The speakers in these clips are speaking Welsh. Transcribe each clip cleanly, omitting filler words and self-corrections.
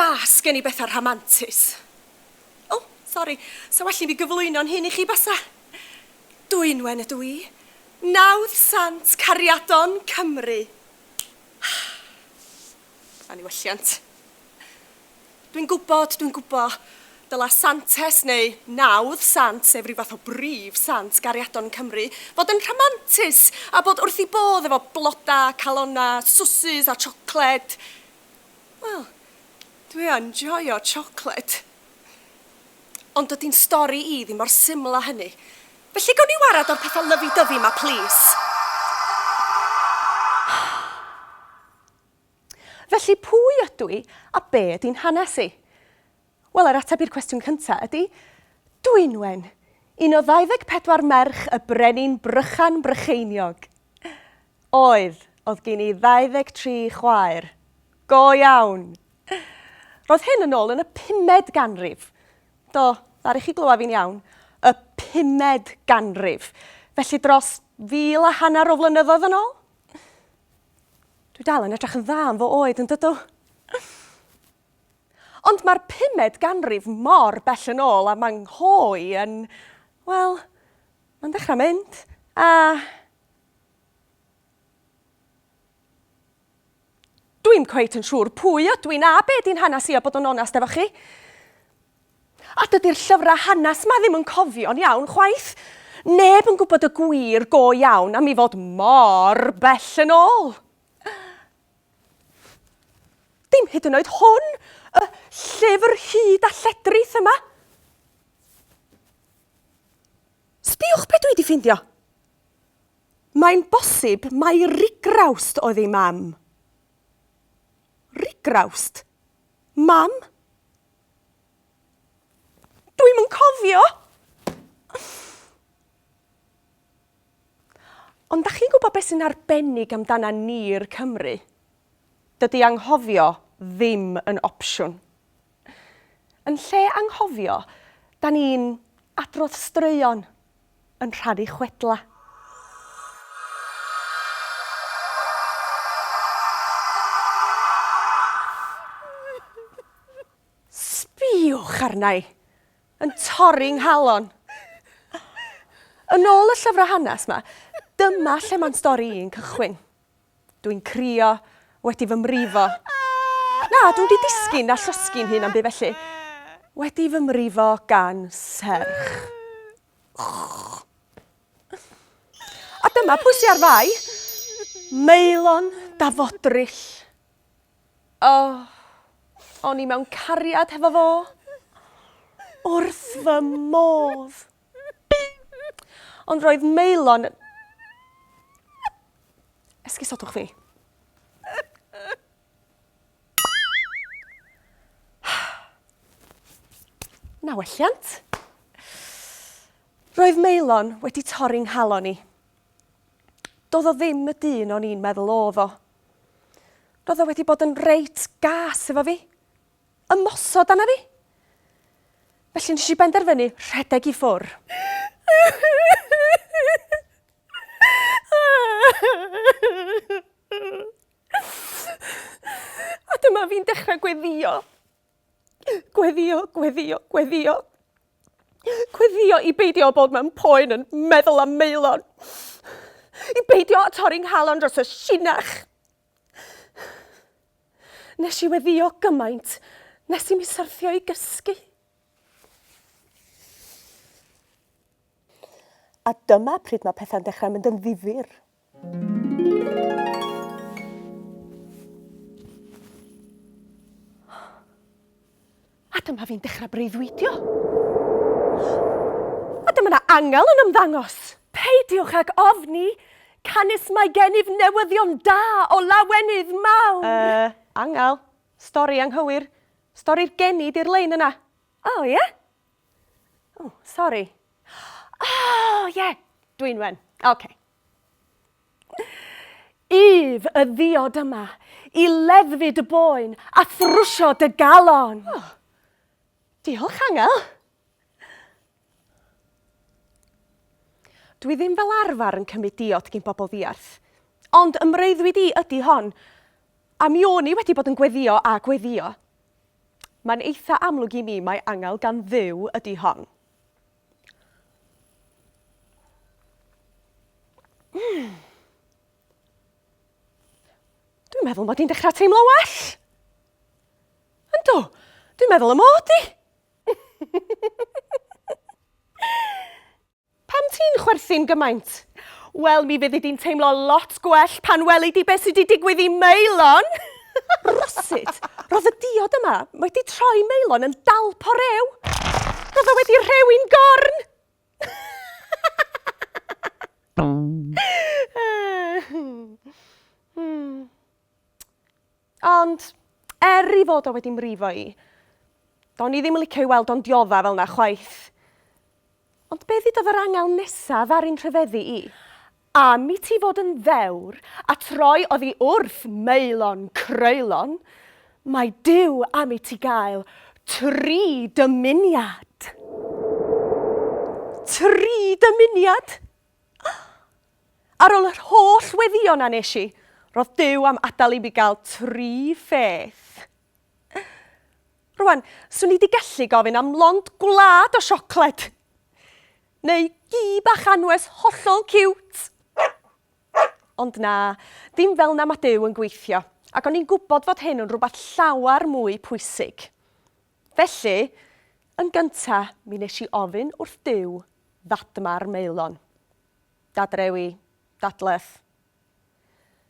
Na, sgen I bethau ramantus. O, sori, so well I mi gyflwyno'n hyn I chi basa. Dwynwen ydw I. Nawddsant cariadon Cymru. Aniwelliant. Dwi'n gwybod. Dyla Santes neu Nawddsant, sef rhyw fath o brif sant cariadon Cymru, fod yn ramantus a bod wrth I bodd efo blodau, calonnau, swsys a siocled. Wel, dwi yn joio siocled. Ond ydy'n stori I ddim mor syml â hynny. Felly gawn ni warad o'r pethau lyfu-dyfu yma, please. Felly pwy ydw I a be ydy'n hanes I? Wel, yr ateb i'r cwestiwn cyntaf ydy Dwynwen, un o 24 merch y brenin Brychan Brycheiniog. Oedd gen I 23 chwaer. Go iawn. Roedd hyn yn ôl yn y 5ed ganrif. Do, ddari chi glywed fi'n iawn. Y 5ed ganrif. Felly dros 1,500 o flynyddoedd yn ôl. Dwi dal yn edrych yn dda am fo oed yn dydw. Ond mae'r 5ed ganrif mor bell yn ôl a mae'n hoi yn, wel, mae'n dechrau mynd. A dwi'n cweit yn siŵr pwy ydw I na be di'n hanes I a bod yn onest efo chi. A dydy'r llyfrau hanes ma ddim yn cofio'n iawn chwaith. Neb yn gwybod y gwir go iawn am I fod mor bell yn ôl. Dim hyd yn oed hwn, y llyfr hyd a lledrith yma. Sbiwch be dwi 'di ffindio. Mae'n bosib mai rigrawst oedd ei mam. Rigrawst? Mam? Dwi'm yn cofio. Ond da chi'n gwybod beth sy'n arbennig amdana ni'r Cymru? Dydy anghofio ddim yn opsiwn. Yn lle anghofio, da ni'n adrodd straeon yn rhannu chwedla. Sbiwch arna I, yn torri'n nghalon. Yn ôl y llyfrau hanes ma, dyma lle mae'n stori i'n cychwyn. Dwi'n crio, wedi fy mrifo. Na, dwi'n wedi disgyn a llosgyn hyn am byd felly. Wedi fy mrifo gan serch. A dyma pwy sy ar fai. Meilon dafodryll. O'n I mewn cariad hefo fo. Wrth fy modd. Ond roedd Meilon... Esgusodwch fi. Nawelliant. Roedd Meilon wedi torri'n nghalon I. Doedd o ddim y dyn o'n i'n meddwl oedd o. Roedd o wedi bod yn reit gas efo fi. Ymosod arna fi. Felly nes I benderfynu rhedeg I ffwr. A dyma fi'n dechrau gweddio. Gweddio I beidio bod mewn poen yn meddwl am Meilon. I beidio a torri'n nghalon dros y llinach. Nes I weddio gymaint, nes I mi syrthio I gysgu. A dyma pryd mae pethau'n dechrau mynd yn ddifyr. A dyma fi'n dechrau breuddwydio. A dyma 'na angel yn ymddangos. Peidiwch ag ofni, canis mae gennyf newyddion da o lawenydd mawr. Angel, stori anghywir. Stori'r geni di'r lein yna. O, ie? O, sori. O, ie, Dwynwen. Oce. Ef y ddiod yma, I leddfu dy boen a thrwsio dy galon. Diolch, Angel. Dwi ddim fel arfer yn cymryd diod gyn bobl ddiarth, ond ymreiddwyd I ydy hon, a mi o'n I wedi bod yn gweddio a gweddio. Mae'n eitha amlwg i mi mae angel gan Dduw ydy hon. Dwi'n meddwl mod i'n dechrau teimlo well. Yndw, dwi'n meddwl y mod i. Pam ti'n chwerthu'n gymaint? Wel, mi fyddi di'n teimlo lot gwell pan weli di beth sydd wedi digwydd i Meilon. Rosyd, roedd y diod yma wedi troi Meilon yn dalp o rew. Roedd o wedi rhewin gorn. Ond, i fod o wedi mrifo i, do'n i ddim yn licio i weld o'n diodda fel na chwaith. Ond be ddudodd yr angel nesaf ar un rhyfeddu i? Am i ti fod yn ddewr a troi oddi wrth Meilon Creulon, mae Duw am i ti gael 3 dymuniad. 3 dymuniad? Ar ôl yr holl weddion a nes i, roedd Duw am adael i mi gael 3 pheth. Rwan, swn i wedi gallu gofyn am lond gwlad o siocled. Neu gi bach anwes hollol ciwt. Ond na, ddim fel na mae Duw yn gweithio, ac o'n i'n gwybod fod hyn yn rhywbeth llawar mwy pwysig. Felly, yn gyntaf, mi nes i ofyn wrth Duw ddadma'r Meilon. Dadrewi, dadleth.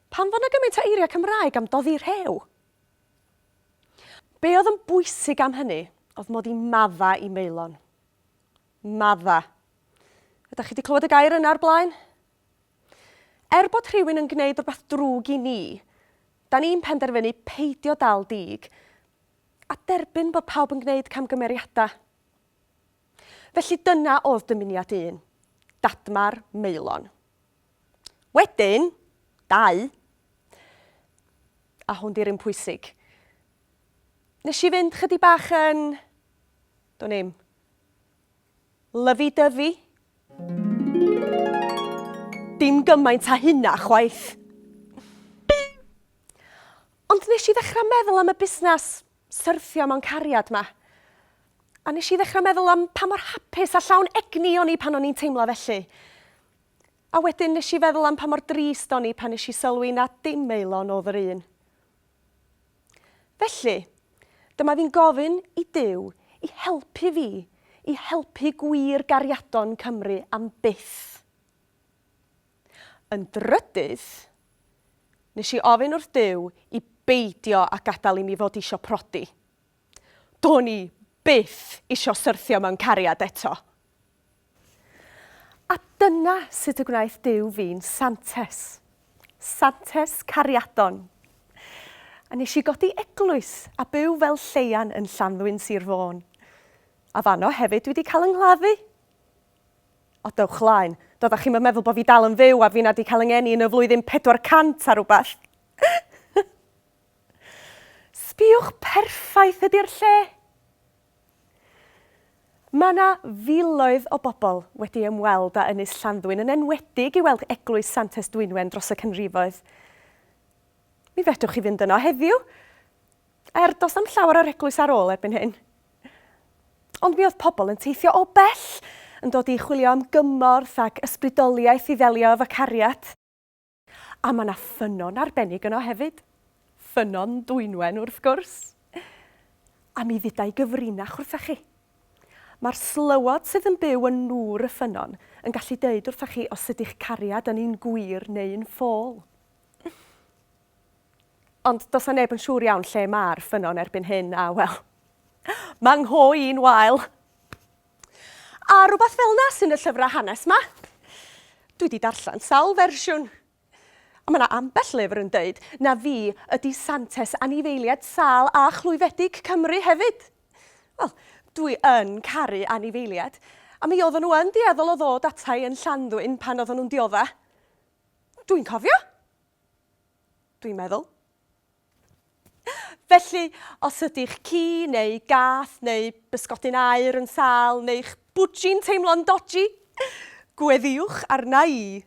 Pam fod na gymaint o eiriau Cymraeg am doddi rhew? Be oedd yn bwysig am hynny oedd mod i madda i Meilon. Madda. Ydych chi wedi clywed y gair yna o'r blaen? Bod rhywun yn gwneud rhywbeth drwg i ni, da ni'n penderfynu peidio dal dig a derbyn bod pawb yn gwneud camgymeriadau. Felly dyna oedd dymuniad 1, dadma'r Meilon. Wedyn, 2, a hwn di'r un pwysig. Nes i fynd chydig bach yn, do'n i'm, lyfi-dyfi. Dim gymaint a hynna chwaith. Ond nes i ddechrau meddwl am y busnes syrthio mewn cariad ma. A nes i ddechrau meddwl am pa mor hapus a llawn egni o'n i pan o'n i'n teimlo felly. A wedyn nes i feddwl am pa mor drist o'n i pan nes i sylwi na dim Meilon oedd yr un. Felly, dyma fi'n gofyn i Duw i helpu fi, i helpu gwir gariadon Cymru am byth. Yn drydydd, nes i ofyn wrth Duw i beidio a gadael i mi fod isio prodi. Do'n i byth isio syrthio mewn cariad eto. A dyna sut y gwnaeth Duw fi'n Santes. Santes cariadon. A nes i godi eglwys a byw fel lleian yn Llanddwyn Sir Fôn. A fanno hefyd wedi cael yngladdu. O dewch laen, doeddech chi'n meddwl bod fi dal yn fyw a fi na di cael yngeni yn y flwyddyn 400 a rhywbeth. Sbiwch perffaith ydy'r lle. Mae yna filoedd o bobl wedi ymweld â Ynys Llanddwyn yn enwedig i weld eglwys Santes Dwynwen dros y canrifoedd. Mi fedrwch chi fynd yno heddiw, does am llawer o'r eglwys ar ôl erbyn hyn. Ond mi oedd pobl yn teithio o bell yn dod i chwilio am gymorth ac ysbrydoliaeth i ddelio efo cariad. A mae yna ffynon arbennig yno hefyd. Ffynon Dwynwen wrth gwrs. A mi fydai gyfrinach wrthach chi. Mae'r slywod sydd yn byw yn nŵr y ffynon yn gallu deud wrthach chi os ydych cariad yn un gwir neu un ffôl. Ond does na neb yn siŵr iawn lle mae'r ffynon erbyn hyn a wel, mae ngho i'n wael. A rhywbeth fel na sy'n y llyfrau hanes ma. Dwi wedi darllen sawl fersiwn. A mae yna ambell lyfr yn dweud na fi ydy Santes anifeiliaid sâl a chlwyfedig Cymru hefyd. Wel, dwi yn caru anifeiliaid. A mi oedden nhw yn dieddol o ddod atai yn Llanddwyn pan oedden nhw'n diodda. Dwi'n cofio. Dwi'n meddwl. Felly, os ydych ci neu gath neu bysgodyn aur yn sâl neu'ch bwdji'n teimlo'n dodgy, gweddiwch arna i.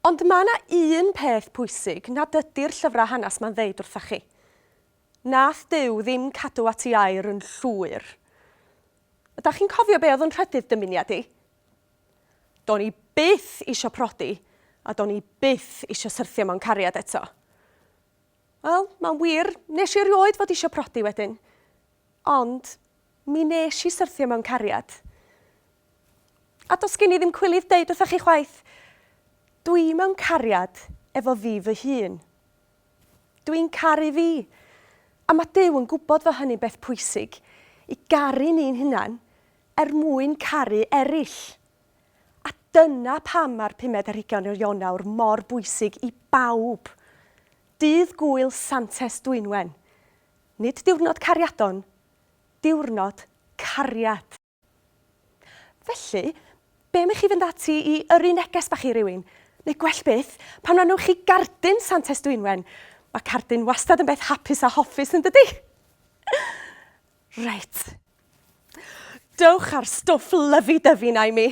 Ond mae yna un peth pwysig nad ydy'r llyfrau hanes ma'n ddeud wrthach chi. nath Duw ddim cadw at ei air yn llwyr. Ydych chi'n cofio be oedd yn rhydydd dymuniad i? Do'n i byth isio prodi, a do'n i byth isio syrthio mewn cariad eto. Wel, mae'n wir, nes i rioed fod isio prodi wedyn. Ond, mi nes i syrthio mewn cariad. A dos gen i ddim cwilydd deud wrthych chi chwaith, dwi mewn cariad efo fi fy hun. Dwi'n caru fi. A mae Duw yn gwybod fo hynny'n beth pwysig, i garu ni'n hunan mwyn caru eraill. A dyna pam mae'r 15 o Ionawr mor bwysig i bawb. Dydd Gŵyl Santes Dwynwen. Nid diwrnod cariadon, diwrnod cariad. Felly, be am i chi fynd ati i yrru neges bach i rywun? Neu gwell byth, pan anwch chi gardyn Santes Dwynwen. Mae cardyn wastad yn beth hapus a hoffus yn dydi? Reit. Dewch ar stwff lyfu-dyfu na i mi.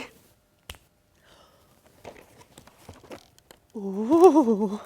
Ww.